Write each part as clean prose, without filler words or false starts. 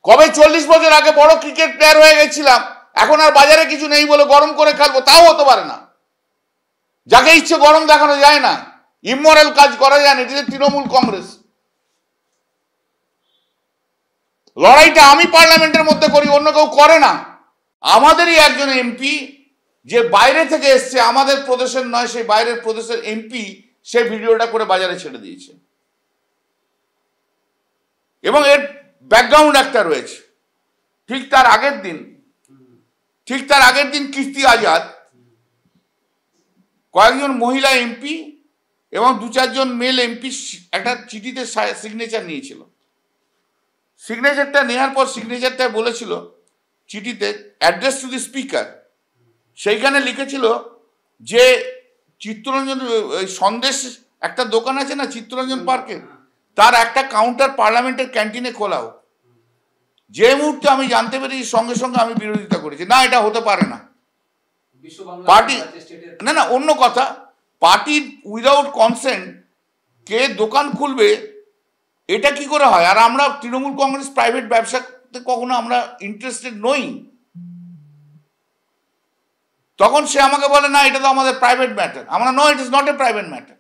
কবে 40 বছর আগে বড় ক্রিকেট প্লেয়ার হয়ে গেছিলাম, এখন আর বাজারে কিছু নেই বলে গরম করে খেলবো, তাও হতে পারে না। যাকে ইচ্ছে গরম দেখানো যায় না, ইমোরাল কাজ করা যায় না। এটা তৃণমূল কংগ্রেস। লড়াইটা আমি পার্লামেন্টের মধ্যে করি, অন্য কেউ করে না। আমাদেরই একজন এমপি যে বাইরে থেকে এসছে, আমাদের প্রদেশের নয়, সেই বাইরের প্রদেশের এমপি, সে ভিডিওটা করে বাজারে ছেড়ে দিয়েছে। এবং এর ব্যাকগ্রাউন্ড একটা রয়েছে। ঠিক তার আগের দিন কীর্তি আজাদ কয়েকজন মহিলা এমপি এবং 2-4 জন মেল এমপি একটা চিঠিতে সিগনেচার নিয়েছিল। সিগনেচারটা নেওয়ার পর সিগনেচারটা বলেছিল চিঠিতে অ্যাড্রেস টু দি স্পিকার। সেইখানে লিখেছিল যে চিত্তরঞ্জন সন্দেশ একটা দোকান আছে না চিত্তরঞ্জন পার্কে, তার একটা কাউন্টার পার্লামেন্টের ক্যান্টিনে খোলা হোক। যে মুহূর্তে আমি জানতে পেরেছি সঙ্গে সঙ্গে আমি বিরোধিতা করেছি, না এটা হতে পারে না। পার্টি না অন্য কথা, পার্টি উইদাউট কনসেন্ট কে দোকান খুলবে, এটা কি করে হয়? আর আমরা তৃণমূল কংগ্রেস প্রাইভেট ব্যবসাতে কখনো আমরা ইন্টারেস্টেড নই। তখন সে আমাকে বলে না এটা তো আমাদের প্রাইভেট ম্যাটার। আমরা no, it is not a private matter.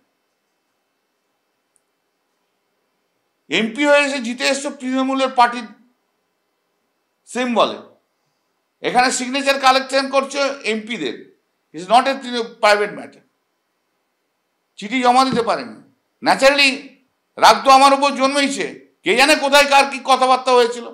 MP হয়ে এসে জিতে এসছো তৃণমূলের পার্টির সিম্বলে, এখানে সিগনেচার কালেকশন করছো এমপিদের, it's not a private matter. চিঠি জমা দিতে পারেনি। ন্যাচারালি রাগ তো আমার উপর জন্মেইছে। কে জানে কোথায় কার কি কথাবার্তা হয়েছিল।